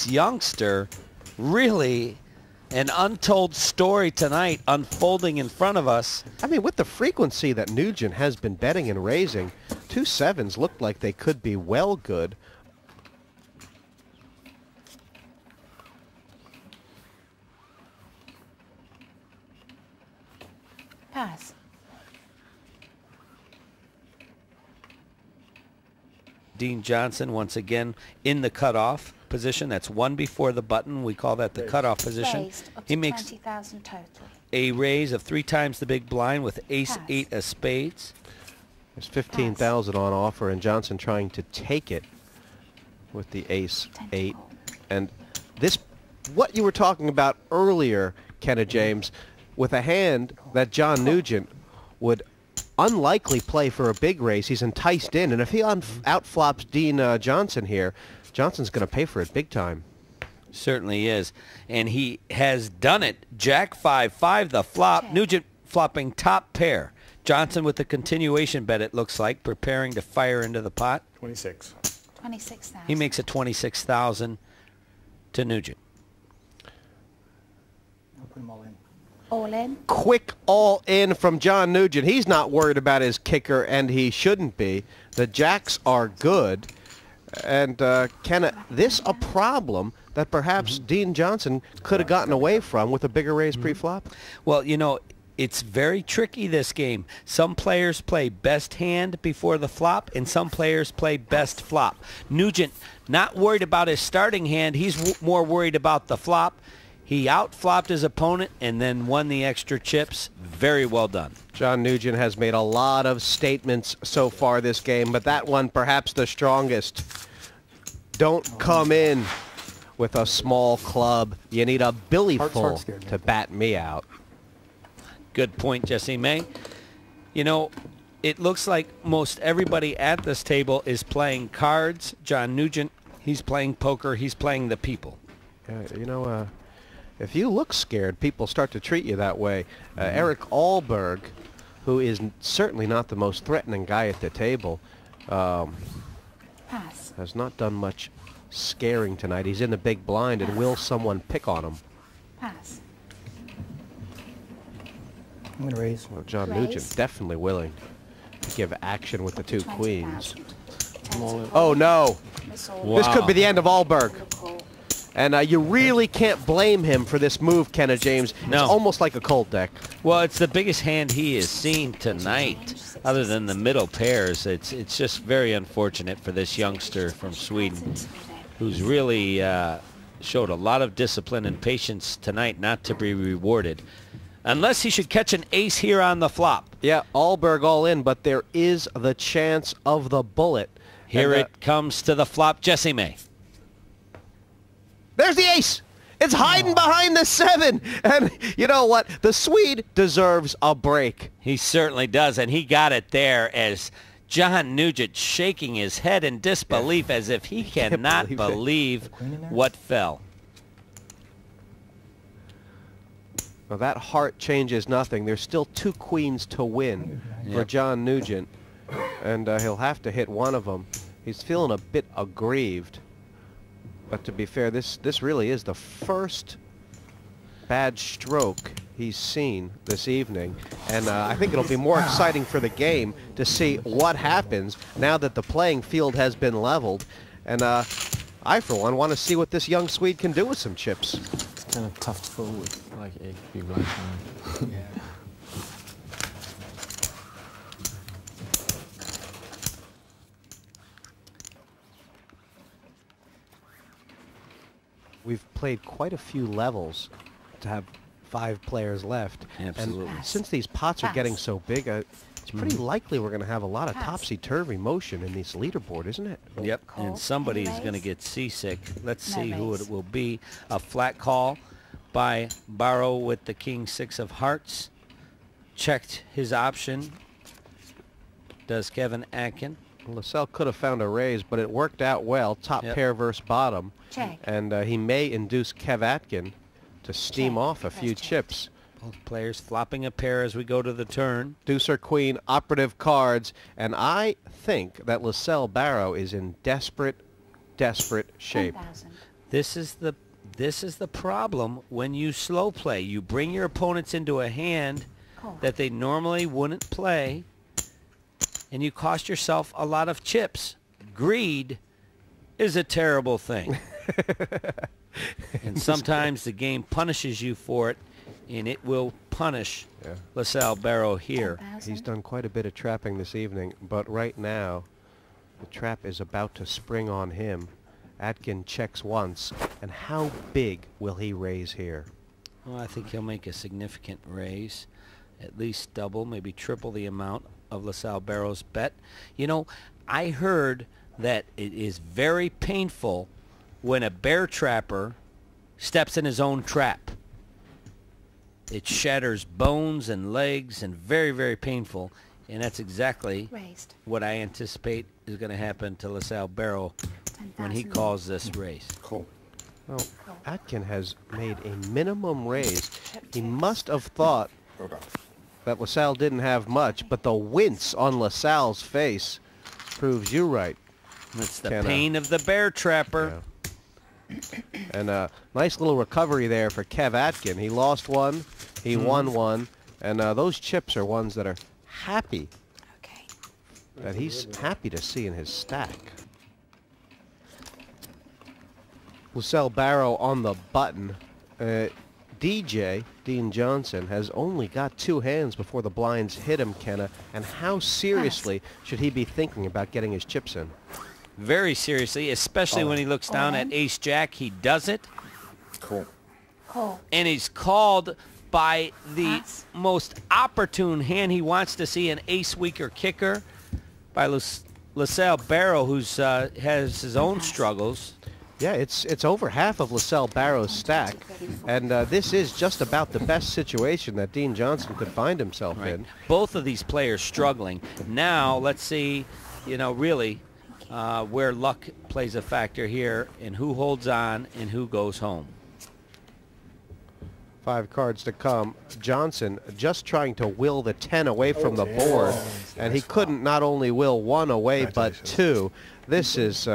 this youngster, really an untold story tonight unfolding in front of us. I mean, with the frequency that Nugent has been betting and raising, 2 sevens look like they could be well good. Pass. Dean Johnson once again in the cutoff position. That's one before the button. We call that the cutoff position. Raised up He to makes 20,000 total. a raise of 3 times the big blind with ace Pass. 8 of spades. There's 15,000 on offer, and Johnson trying to take it with the ace 8. And this, what you were talking about earlier, Kenna James, with a hand that John Nugent would unlikely play for a big raise. He's enticed in, and if he outflops Dean Johnson here, Johnson's going to pay for it big time. Certainly is. And he has done it. Jack 5-5, the flop. Check. Nugent flopping top pair. Johnson with the continuation bet, it looks like, preparing to fire into the pot. 26. 26,000. He makes it 26,000 to Nugent. I'll put them all in. All in. Quick all in from John Nugent. He's not worried about his kicker, and he shouldn't be. The jacks are good. And Kenna, this a problem that perhaps Dean Johnson could have gotten away from with a bigger raise pre-flop? Well, you know, it's very tricky, this game. Some players play best hand before the flop, and some players play best flop. Nugent, not worried about his starting hand. He's more worried about the flop. He outflopped his opponent and then won the extra chips. Very well done. John Nugent has made a lot of statements so far this game, but that one perhaps the strongest. Don't come in with a small club. You need a billy full to bat me out. Good point, Jesse May. You know, it looks like most everybody at this table is playing cards. John Nugent, he's playing poker. He's playing the people. You know, if you look scared, people start to treat you that way. Eric Alberg, who is certainly not the most threatening guy at the table, Pass. has not done much scaring tonight. He's in the big blind, and will someone pick on him? Pass. I'm going to raise. Well, John Raise. Nugent definitely willing to give action with the 2 queens. 20,000. Oh, no. Miss all. Wow. This could be the end of Alberg. Call. And you really can't blame him for this move, Kenna James. No. It's almost like a cold deck. Well, it's the biggest hand he has seen tonight, other than the middle pairs. It's just very unfortunate for this youngster from Sweden, who's really showed a lot of discipline and patience tonight not to be rewarded. Unless he should catch an ace here on the flop. Yeah, Alberg all in, but there is the chance of the bullet. Here And, it comes to the flop. Jesse May. There's the ace. It's hiding behind the 7. And you know what? The Swede deserves a break. He certainly does, and he got it there as John Nugent shaking his head in disbelief as if he cannot believe what fell. Well, that heart changes nothing. There's still 2 queens to win for Yep. John Nugent. And he'll have to hit one of them. He's feeling a bit aggrieved. But to be fair, this really is the first bad stroke he's seen this evening. And I think it'll be more exciting for the game to see what happens now that the playing field has been leveled. And I, for one, want to see what this young Swede can do with some chips. It's kind of tough to pull with like a big blind hand. Yeah. We've played quite a few levels to have 5 players left. Absolutely. And since these pots are getting so big, it's pretty likely we're going to have a lot of Pass. topsy-turvy motion in this leaderboard, isn't it? Yep, Call. and somebody's Any going to raise? get seasick. Let's No see who raise. it will be. A flat call by Barrow with the king 6 of hearts. Checked his option. Does Kevin Atkin. Lascelles could have found a raise, but it worked out well. Top Yep. pair versus bottom. Check. And he may induce Kev Atkin to steam Check. off a few Press check. chips. Both players flopping a pair as we go to the turn. Deuce or queen, operative cards. And I think that Lascelles Barrow is in desperate shape. 10,000. This is the problem when you slow play. You bring your opponents into a hand Call. that they normally wouldn't play, and you cost yourself a lot of chips. Greed is a terrible thing. And sometimes the game punishes you for it, and it will punish LaSalle Barrow here. 10,000. He's done quite a bit of trapping this evening, but right now the trap is about to spring on him. Atkin checks once, and how big will he raise here? Well, I think he'll make a significant raise, at least double, maybe triple the amount of LaSalle Barrow's bet. You know, I heard that it is very painful when a bear trapper steps in his own trap. It shatters bones and legs and very, very painful. And that's exactly Raised. what I anticipate is going to happen to LaSalle Barrow when he 10,000. calls this race. Cool. Well, Atkin has made a minimum raise. He must have thought Okay. that LaSalle didn't have much, but the wince on LaSalle's face proves you right. It's the Kenna. pain of the bear trapper. Yeah. And a nice little recovery there for Kev Atkin. He lost one, he won one, and those chips are ones that are happy, Okay. that he's happy to see in his stack. LaSalle Barrow on the button. DJ, Dean Johnson, has only got two hands before the blinds hit him, Kenna. And how seriously should he be thinking about getting his chips in? Very seriously, especially when he looks down at ace-jack. He does it, Cool. Call. and he's called by the Pass. most opportune hand he wants to see, an ace-weaker kicker by LaSalle Barrow, who's has his own struggles. Yeah, it's over half of LaSalle Barrow's stack, and this is just about the best situation that Dean Johnson could find himself Right. in. Both of these players struggling. Now, let's see, you know, really where luck plays a factor here and who holds on and who goes home. 5 cards to come. Johnson just trying to will the 10 away from the board, and he couldn't not only will 1 away but 2. This is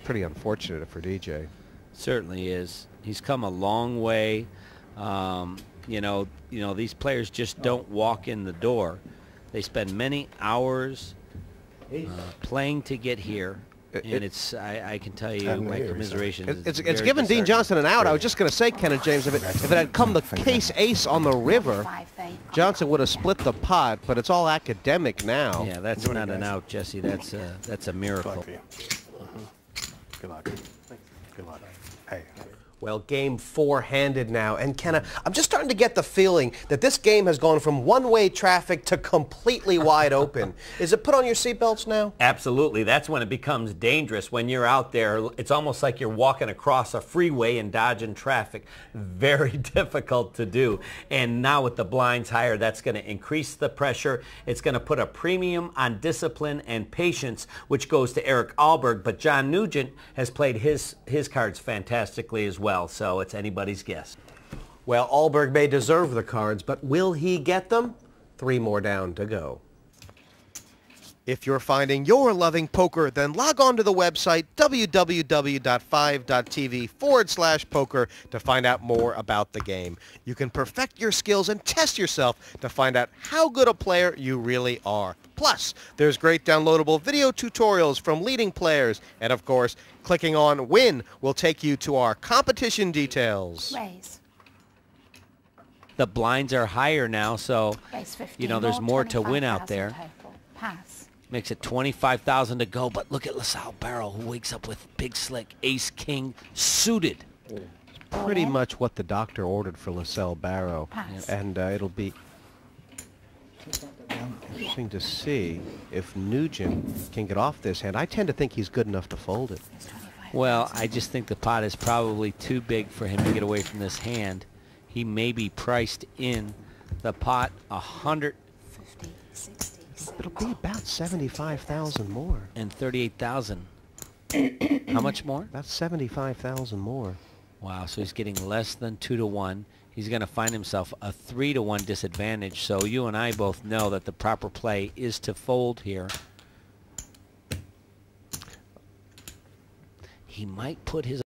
pretty unfortunate for DJ. Certainly is. He's come a long way. You know, these players just don't walk in the door. They spend many hours playing to get here. And I can tell you, my commiserations. It's very given Dean disheartening. Johnson an out. I was just going to say, Kenneth James, if it had come the case ace on the river, 5 there. Johnson would have split the pot, but it's all academic now. Yeah, that's not an out, Jesse. That's a miracle. Good luck for you. Good luck. Good luck. Hey. Well, game 4-handed now. And Kenna, I'm just starting to get the feeling that this game has gone from one-way traffic to completely wide open. Is it put on your seatbelts now? Absolutely. That's when it becomes dangerous. When you're out there, it's almost like you're walking across a freeway and dodging traffic. Very difficult to do. And now with the blinds higher, that's going to increase the pressure. It's going to put a premium on discipline and patience, which goes to Eric Alberg. But John Nugent has played his cards fantastically as well. So it's anybody's guess. Well, Alberg may deserve the cards, but will he get them? 3 more down to go. If you're finding you're loving poker, then log on to the website www.5.tv/poker to find out more about the game. You can perfect your skills and test yourself to find out how good a player you really are. Plus, there's great downloadable video tutorials from leading players. And of course, clicking on Win will take you to our competition details. Raise. The blinds are higher now, so Raise 15. you know there's more to win out 25,000 there. total. Pass. Makes it 25,000 to go, but look at LaSalle Barrow, who wakes up with big slick ace-king suited. Pretty much what the doctor ordered for LaSalle Barrow. Pass. And it'll be interesting to see if Nugent can get off this hand. I tend to think he's good enough to fold it. It's 25,000. Well, I just think the pot is probably too big for him to get away from this hand. He may be priced in the pot 100 50, 60, It'll be about 75,000 more. and 38,000. How much more? That's 75,000 more. Wow, so he's getting less than 2 to 1. He's going to find himself a 3 to 1 disadvantage. So you and I both know that the proper play is to fold here. He might put his